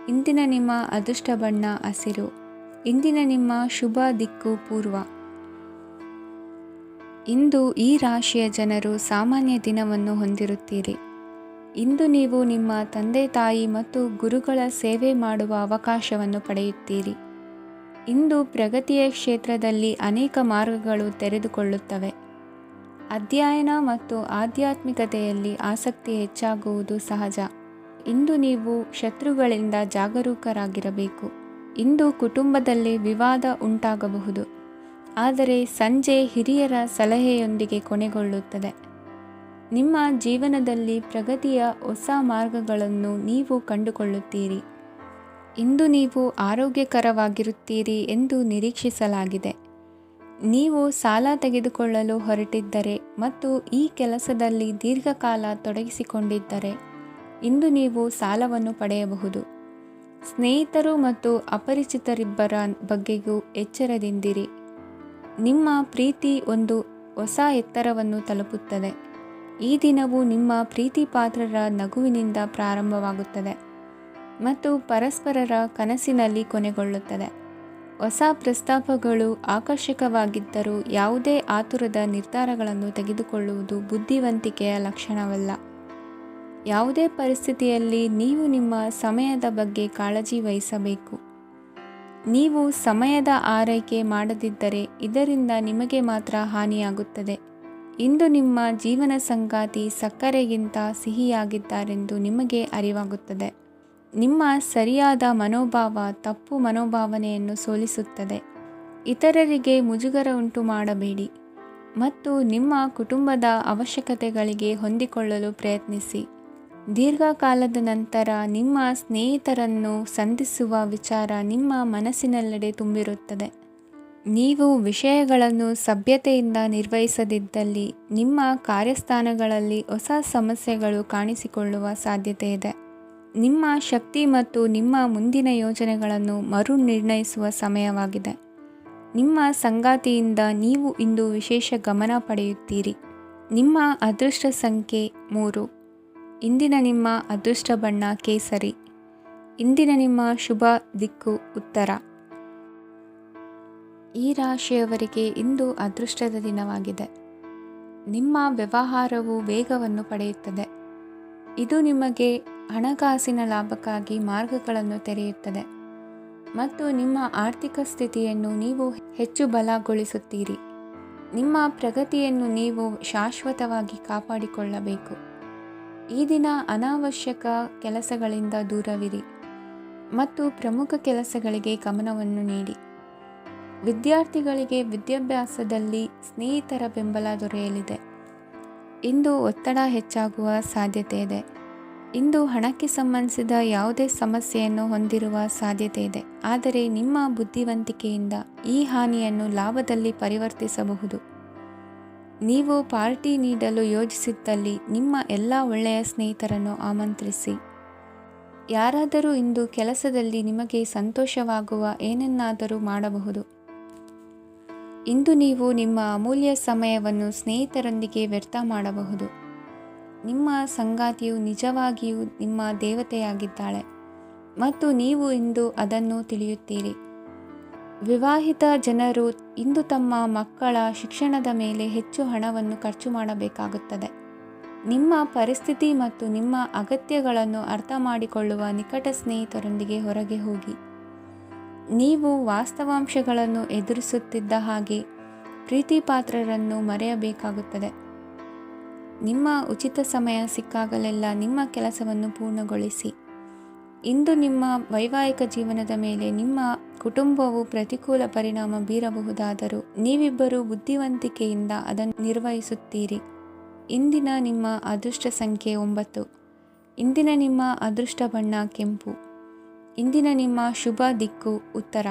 Speaker 2: ಇಂದಿನ ನಿಮ್ಮ ಅದೃಷ್ಟ ಬಣ್ಣ ಹಸಿರು. ಇಂದಿನ ನಿಮ್ಮ ಶುಭ ದಿಕ್ಕು ಪೂರ್ವ. ಇಂದು ಈ ರಾಶಿಯ ಜನರು ಸಾಮಾನ್ಯ ದಿನವನ್ನು ಹೊಂದಿರುತ್ತೀರಿ. ಇಂದು ನೀವು ನಿಮ್ಮ ತಂದೆ ತಾಯಿ ಮತ್ತು ಗುರುಗಳ ಸೇವೆ ಮಾಡುವ ಅವಕಾಶವನ್ನು ಪಡೆಯುತ್ತೀರಿ. ಇಂದು ಪ್ರಗತಿಯ ಕ್ಷೇತ್ರದಲ್ಲಿ ಅನೇಕ ಮಾರ್ಗಗಳು ತೆರೆದುಕೊಳ್ಳುತ್ತವೆ. ಅಧ್ಯಯನ ಮತ್ತು ಆಧ್ಯಾತ್ಮಿಕತೆಯಲ್ಲಿ ಆಸಕ್ತಿ ಹೆಚ್ಚಾಗುವುದು ಸಹಜ. ಇಂದು ನೀವು ಶತ್ರುಗಳಿಂದ ಜಾಗರೂಕರಾಗಿರಬೇಕು. ಇಂದು ಕುಟುಂಬದಲ್ಲಿ ವಿವಾದ ಉಂಟಾಗಬಹುದು. ಆದರೆ ಸಂಜೆ ಹಿರಿಯರ ಸಲಹೆಯೊಂದಿಗೆ ಕೊನೆಗೊಳ್ಳುತ್ತದೆ. ನಿಮ್ಮ ಜೀವನದಲ್ಲಿ ಪ್ರಗತಿಯ ಹೊಸ ಮಾರ್ಗಗಳನ್ನು ನೀವು ಕಂಡುಕೊಳ್ಳುತ್ತೀರಿ. ಇಂದು ನೀವು ಆರೋಗ್ಯಕರವಾಗಿರುತ್ತೀರಿ ಎಂದು ನಿರೀಕ್ಷಿಸಲಾಗಿದೆ. ನೀವು ಸಾಲ ತೆಗೆದುಕೊಳ್ಳಲು ಹೊರಟಿದ್ದರೆ ಮತ್ತು ಈ ಕೆಲಸದಲ್ಲಿ ದೀರ್ಘಕಾಲ ತೊಡಗಿಸಿಕೊಂಡಿದ್ದರೆ ಇಂದು ನೀವು ಸಾಲವನ್ನು ಪಡೆಯಬಹುದು. ಸ್ನೇಹಿತರು ಮತ್ತು ಅಪರಿಚಿತರಿಬ್ಬರ ಬಗ್ಗೆಯೂ ಎಚ್ಚರದಿಂದಿರಿ. ನಿಮ್ಮ ಪ್ರೀತಿ ಒಂದು ಹೊಸ ಎತ್ತರವನ್ನು ತಲುಪುತ್ತದೆ. ಈ ದಿನವು ನಿಮ್ಮ ಪ್ರೀತಿ ಪಾತ್ರರ ನಗುವಿನಿಂದ ಪ್ರಾರಂಭವಾಗುತ್ತದೆ ಮತ್ತು ಪರಸ್ಪರರ ಕನಸಿನಲ್ಲಿ ಕೊನೆಗೊಳ್ಳುತ್ತದೆ. ಹೊಸ ಪ್ರಸ್ತಾಪಗಳು ಆಕರ್ಷಕವಾಗಿದ್ದರೂ ಯಾವುದೇ ಆತುರದ ನಿರ್ಧಾರಗಳನ್ನು ತೆಗೆದುಕೊಳ್ಳುವುದು ಬುದ್ಧಿವಂತಿಕೆಯ ಲಕ್ಷಣವಲ್ಲ. ಯಾವುದೇ ಪರಿಸ್ಥಿತಿಯಲ್ಲಿ ನೀವು ನಿಮ್ಮ ಸಮಯದ ಬಗ್ಗೆ ಕಾಳಜಿ ವಹಿಸಬೇಕು. ನೀವು ಸಮಯದ ಆರೈಕೆ ಮಾಡದಿದ್ದರೆ ಇದರಿಂದ ನಿಮಗೆ ಮಾತ್ರ ಹಾನಿಯಾಗುತ್ತದೆ. ಇಂದು ನಿಮ್ಮ ಜೀವನ ಸಂಗಾತಿ ಸಕ್ಕರೆಗಿಂತ ಸಿಹಿಯಾಗಿದ್ದಾರೆಂದು ನಿಮಗೆ ಅರಿವಾಗುತ್ತದೆ. ನಿಮ್ಮ ಸರಿಯಾದ ಮನೋಭಾವ ತಪ್ಪು ಮನೋಭಾವನೆಯನ್ನು ಸೋಲಿಸುತ್ತದೆ. ಇತರರಿಗೆ ಮುಜುಗರ ಉಂಟು ಮಾಡಬೇಡಿ ಮತ್ತು ನಿಮ್ಮ ಕುಟುಂಬದ ಅವಶ್ಯಕತೆಗಳಿಗೆ ಹೊಂದಿಕೊಳ್ಳಲು ಪ್ರಯತ್ನಿಸಿ. ದೀರ್ಘಕಾಲದ ನಂತರ ನಿಮ್ಮ ಸ್ನೇಹಿತರನ್ನು ಸಂಧಿಸುವ ವಿಚಾರ ನಿಮ್ಮ ಮನಸ್ಸಿನೆಲ್ಲೆಡೆ ತುಂಬಿರುತ್ತದೆ. ನೀವು ವಿಷಯಗಳನ್ನು ಸಭ್ಯತೆಯಿಂದ ನಿರ್ವಹಿಸದಿದ್ದಲ್ಲಿ ನಿಮ್ಮ ಕಾರ್ಯಸ್ಥಾನಗಳಲ್ಲಿ ಹೊಸ ಸಮಸ್ಯೆಗಳು ಕಾಣಿಸಿಕೊಳ್ಳುವ ಸಾಧ್ಯತೆ ಇದೆ. ನಿಮ್ಮ ಶಕ್ತಿ ಮತ್ತು ನಿಮ್ಮ ಮುಂದಿನ ಯೋಜನೆಗಳನ್ನು ಮರು ನಿರ್ಣಯಿಸುವ ಸಮಯವಾಗಿದೆ. ನಿಮ್ಮ ಸಂಗಾತಿಯಿಂದ ನೀವು ಇಂದು ವಿಶೇಷ ಗಮನ ಪಡೆಯುತ್ತೀರಿ. ನಿಮ್ಮ ಅದೃಷ್ಟ ಸಂಖ್ಯೆ 3. ಇಂದಿನ ನಿಮ್ಮ ಅದೃಷ್ಟ ಬಣ್ಣ ಕೇಸರಿ. ಇಂದಿನ ನಿಮ್ಮ ಶುಭ ದಿಕ್ಕು ಉತ್ತರ. ಈ ರಾಶಿಯವರಿಗೆ ಇಂದು ಅದೃಷ್ಟದ ದಿನವಾಗಿದೆ. ನಿಮ್ಮ ವ್ಯವಹಾರವು ವೇಗವನ್ನು ಪಡೆಯುತ್ತದೆ. ಇದು ನಿಮಗೆ ಹಣಕಾಸಿನ ಲಾಭಕ್ಕಾಗಿ ಮಾರ್ಗಗಳನ್ನು ತೆರೆಯುತ್ತದೆ ಮತ್ತು ನಿಮ್ಮ ಆರ್ಥಿಕ ಸ್ಥಿತಿಯನ್ನು ನೀವು ಹೆಚ್ಚು ಬಲಗೊಳಿಸುತ್ತೀರಿ. ನಿಮ್ಮ ಪ್ರಗತಿಯನ್ನು ನೀವು ಶಾಶ್ವತವಾಗಿ ಕಾಪಾಡಿಕೊಳ್ಳಬೇಕು. ಈ ದಿನ ಅನಾವಶ್ಯಕ ಕೆಲಸಗಳಿಂದ ದೂರವಿರಿ ಮತ್ತು ಪ್ರಮುಖ ಕೆಲಸಗಳಿಗೆ ಗಮನವನ್ನು ನೀಡಿ. ವಿದ್ಯಾರ್ಥಿಗಳಿಗೆ ವಿದ್ಯಾಭ್ಯಾಸದಲ್ಲಿ ಸ್ನೇಹಿತರ ಬೆಂಬಲ ದೊರೆಯಲಿದೆ. ಇಂದು ಒತ್ತಡ ಹೆಚ್ಚಾಗುವ ಸಾಧ್ಯತೆ ಇದೆ. ಇಂದು ಹಣಕ್ಕೆ ಸಂಬಂಧಿಸಿದ ಯಾವುದೇ ಸಮಸ್ಯೆಯನ್ನು ಹೊಂದಿರುವ ಸಾಧ್ಯತೆ ಇದೆ, ಆದರೆ ನಿಮ್ಮ ಬುದ್ಧಿವಂತಿಕೆಯಿಂದ ಈ ಹಾನಿಯನ್ನು ಲಾಭದಲ್ಲಿ ಪರಿವರ್ತಿಸಬಹುದು. ನೀವು ಪಾರ್ಟಿ ನೀಡಲು ಯೋಜಿಸಿದ್ದಲ್ಲಿ ನಿಮ್ಮ ಎಲ್ಲ ಒಳ್ಳೆಯ ಸ್ನೇಹಿತರನ್ನು ಆಮಂತ್ರಿಸಿ. ಯಾರಾದರೂ ಇಂದು ಕೆಲಸದಲ್ಲಿ ನಿಮಗೆ ಸಂತೋಷವಾಗುವ ಏನನ್ನಾದರೂ ಮಾಡಬಹುದು. ಇಂದು ನೀವು ನಿಮ್ಮ ಅಮೂಲ್ಯ ಸಮಯವನ್ನು ಸ್ನೇಹಿತರೊಂದಿಗೆ ವ್ಯರ್ಥ ಮಾಡಬಹುದು. ನಿಮ್ಮ ಸಂಗಾತಿಯು ನಿಜವಾಗಿಯೂ ನಿಮ್ಮ ದೇವತೆಯಾಗಿದ್ದಾಳೆ ಮತ್ತು ನೀವು ಇಂದು ಅದನ್ನು ತಿಳಿಯುತ್ತೀರಿ. ವಿವಾಹಿತ ಜನರು ಇಂದು ತಮ್ಮ ಮಕ್ಕಳ ಶಿಕ್ಷಣದ ಮೇಲೆ ಹೆಚ್ಚು ಹಣವನ್ನು ಖರ್ಚು ಮಾಡಬೇಕಾಗುತ್ತದೆ. ನಿಮ್ಮ ಪರಿಸ್ಥಿತಿ ಮತ್ತು ನಿಮ್ಮ ಅಗತ್ಯಗಳನ್ನು ಅರ್ಥ ಮಾಡಿಕೊಳ್ಳುವ ನಿಕಟ ಸ್ನೇಹಿತರೊಂದಿಗೆ ಹೊರಗೆ ಹೋಗಿ. ನೀವು ವಾಸ್ತವಾಂಶಗಳನ್ನು ಎದುರಿಸುತ್ತಿದ್ದ ಹಾಗೆ ಪ್ರೀತಿಪಾತ್ರರನ್ನು ಮರೆಯಬೇಕಾಗುತ್ತದೆ. ನಿಮ್ಮ ಉಚಿತ ಸಮಯ ಸಿಕ್ಕಾಗಲೆಲ್ಲ ನಿಮ್ಮ ಕೆಲಸವನ್ನು ಪೂರ್ಣಗೊಳಿಸಿ. ಇಂದು ನಿಮ್ಮ ವೈವಾಹಿಕ ಜೀವನದ ಮೇಲೆ ನಿಮ್ಮ ಕುಟುಂಬವು ಪ್ರತಿಕೂಲ ಪರಿಣಾಮ ಬೀರಬಹುದಾದರೂ ನೀವಿಬ್ಬರು ಬುದ್ಧಿವಂತಿಕೆಯಿಂದ ಅದನ್ನು ನಿರ್ವಹಿಸುತ್ತೀರಿ. ಇಂದಿನ ನಿಮ್ಮ ಅದೃಷ್ಟ ಸಂಖ್ಯೆ 9. ಇಂದಿನ ನಿಮ್ಮ ಅದೃಷ್ಟ ಬಣ್ಣ ಕೆಂಪು. ಇಂದಿನ ನಿಮ್ಮ ಶುಭ ದಿಕ್ಕು ಉತ್ತರ.